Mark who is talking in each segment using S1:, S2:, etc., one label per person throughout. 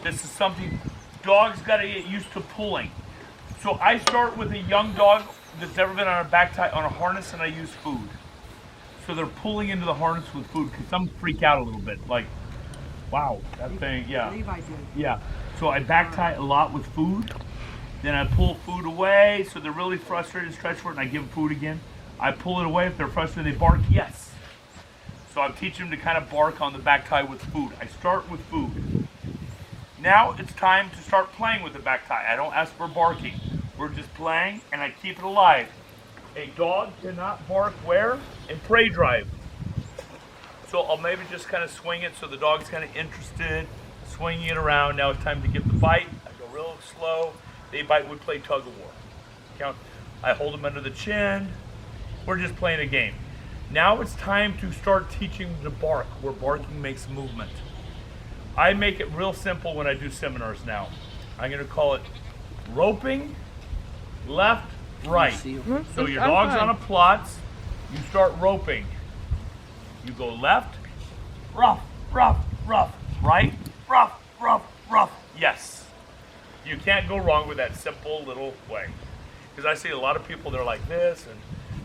S1: This is something dogs got to get used to pulling. So I start with a young dog that's never been on a back tie on a harness, and I use food. So they're pulling into the harness with food because some freak out a little bit. Like, wow, that thing, yeah.
S2: Levi did.
S1: Yeah. So I back tie a lot with food. Then I pull food away, so they're really frustrated, stretch for it, and I give them food again. I pull it away. If they're frustrated, they bark, yes. So I'm teaching them to kind of bark on the back tie with food. I start with food. Now it's time to start playing with the back tie. I don't ask for barking. We're just playing, and I keep it alive. A dog cannot bark where? In prey drive. So I'll maybe just kind of swing it so the dog's kind of interested, swinging it around. Now it's time to give the bite. I go real slow. They bite, we play tug of war. Count. I hold them under the chin. We're just playing a game. Now it's time to start teaching them to bark, where barking makes movement. I make it real simple when I do seminars now. I'm going to call it roping, left, right. So your dog's on a plot, you start roping. You go left, rough, rough, rough, right, rough, rough, rough. Yes. You can't go wrong with that simple little way. Because I see a lot of people, they're like this, and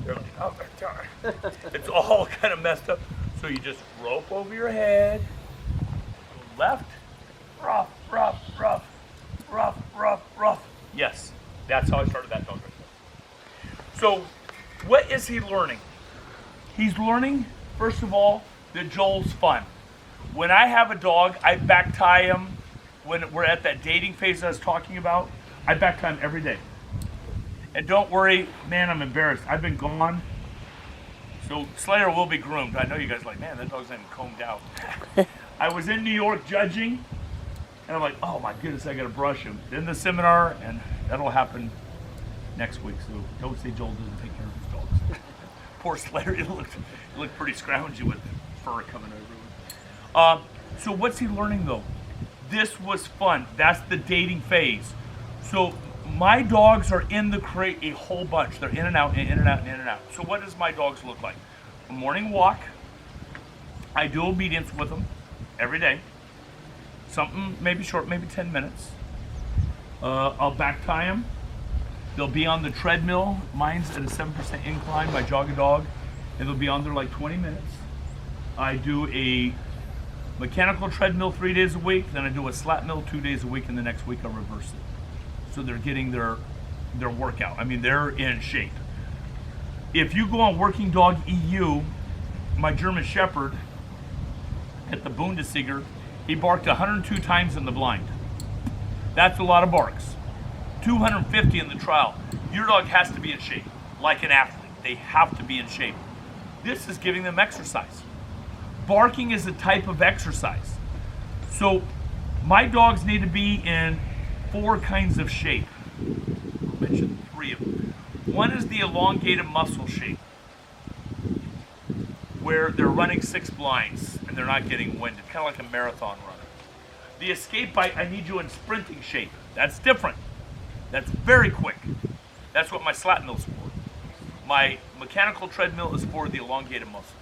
S1: they're like, oh my God. It's all kind of messed up. So you just rope over your head, go left, rough, rough, rough, rough, rough, rough. Yes, that's how I started that dog. So what is he learning? He's learning, first of all, that Joel's fun. When I have a dog, I back tie him. When we're at that dating phase I was talking about, I back tie him every day. And don't worry, man, I'm embarrassed. I've been gone. So Slayer will be groomed. I know you guys are like, man, that dog's not even combed out. I was in New York judging, and I'm like, oh my goodness, I gotta brush him. Then the seminar, and that'll happen next week. So don't say Joel doesn't take care of his dogs. Poor Slayer, he looked pretty scroungy with fur coming over. So what's he learning though? This was fun. That's the dating phase. So my dogs are in the crate a whole bunch. They're in and out, and in and out, and in and out. So what does my dogs look like? A morning walk. I do obedience with them every day. Something maybe short, maybe 10 minutes. I'll back tie them. They'll be on the treadmill. Mine's at a 7% incline by Jog a Dog, and they'll be on there like 20 minutes. I do a mechanical treadmill 3 days a week, then I do a slat mill 2 days a week, and the next week I reverse it. So they're getting their workout. I mean, they're in shape. If you go on Working Dog EU, my German Shepherd at the Bundesliga, he barked 102 times in the blind. That's a lot of barks. 250 in the trial. Your dog has to be in shape, like an athlete. They have to be in shape. This is giving them exercise. Barking is a type of exercise. So my dogs need to be in 4 kinds of shape. I'll mention 3 of them. One is the elongated muscle shape, where they're running 6 blinds and they're not getting winded, kind of like a marathon runner. The escape bite, I need you in sprinting shape. That's different. That's very quick. That's what my slat mill's for. My mechanical treadmill is for the elongated muscle.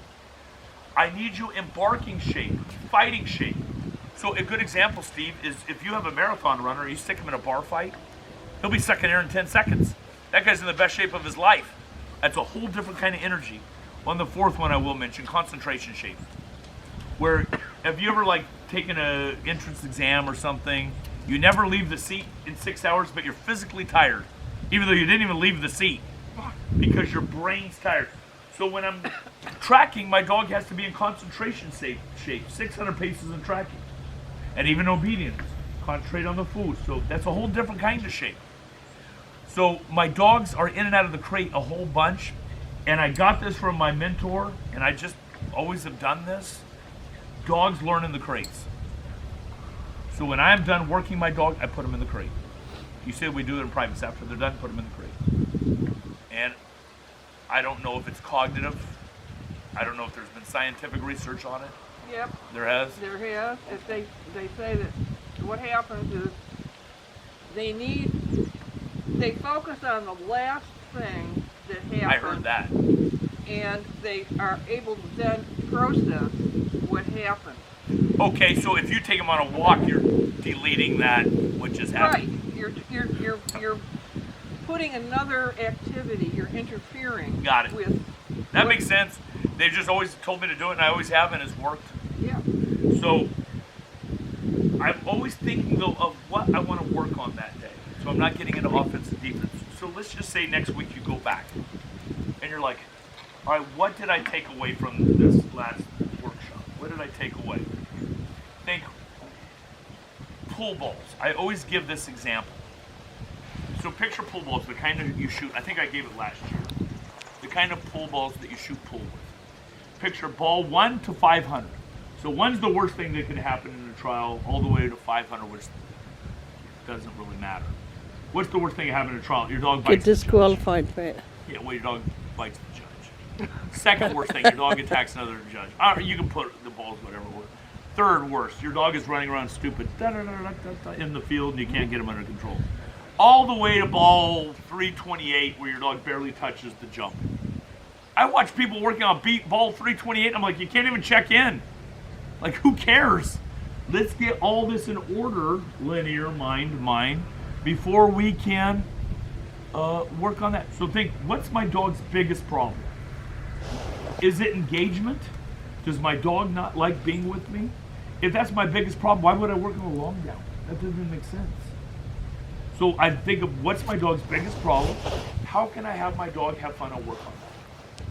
S1: I need you in barking shape, fighting shape. So a good example, Steve, is if you have a marathon runner, you stick him in a bar fight, he'll be second air in 10 seconds. That guy's in the best shape of his life. That's a whole different kind of energy. On the 4th one I will mention, concentration shape. Where, have you ever like taken an entrance exam or something, you never leave the seat in 6 hours, but you're physically tired, even though you didn't even leave the seat, because your brain's tired. So when I'm tracking, my dog has to be in concentration shape, 600 paces in tracking. And even obedience, concentrate on the food. So that's a whole different kind of shape. So my dogs are in and out of the crate a whole bunch. And I got this from my mentor, and I just always have done this. Dogs learn in the crates. So when I'm done working my dog, I put them in the crate. You said we do it in privates. After they're done, put them in the crate. And I don't know if it's cognitive. I don't know if there's been scientific research on it.
S2: Yep.
S1: There has?
S2: There has. If they say that what happens is they focus on the last thing that happened.
S1: I heard that.
S2: And they are able to then process what happened.
S1: Okay, so if you take them on a walk, deleting that, which is
S2: Right.
S1: happening.
S2: You're putting another activity. You're interfering.
S1: Got it.
S2: With.
S1: That makes sense. They've just always told me to do it, and I always have, and it's worked.
S2: Yeah.
S1: So I'm always thinking though of what I want to work on that day. So I'm not getting into offense and defense. So let's just say next week you go back, and you're like, all right, what did I take away from this last workshop? What did I take away? Think pool balls. I always give this example. So picture pool balls, the kind that you shoot. I think I gave it last year. The kind of pool balls that you shoot pool with. Picture ball 1 to 500. So 1's the worst thing that could happen in a trial, all the way to 500, which doesn't really matter. What's the worst thing that happened in a trial? Your dog bites
S3: Get
S1: the judge.
S3: disqualified for it.
S1: Yeah, well, your dog bites the judge. Second worst thing, your dog attacks another judge. You can put the balls whatever. Third worst, your dog is running around stupid in the field and you can't get him under control. All the way to ball 328 where your dog barely touches the jump. I watch people working on ball 328 and I'm like, you can't even check in. Like, who cares? Let's get all this in order, linear, mind, before we can work on that. So think, what's my dog's biggest problem? Is it engagement? Does my dog not like being with me? If that's my biggest problem, why would I work on a long down? That doesn't make sense. So I think of what's my dog's biggest problem? How can I have my dog have fun and work on that?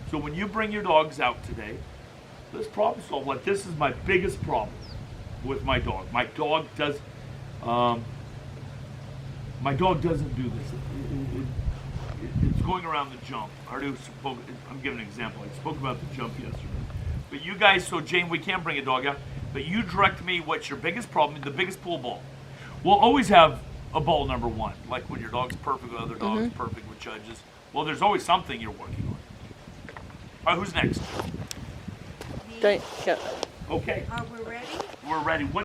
S1: So when you bring your dogs out today, let's problem solve. Like, this is my biggest problem with my dog. My dog doesn't do this. It's going around the jump. I'm giving an example. I spoke about the jump yesterday. But you guys, so Jane, we can bring a dog out, but you direct me what's your biggest problem, the biggest pool ball. We'll always have a ball number 1, like when your dog's perfect with other dogs, perfect with judges. Well, there's always something you're working on. All right, who's next?
S3: Don't, go.
S1: Okay,
S4: We're ready?
S1: we're ready. What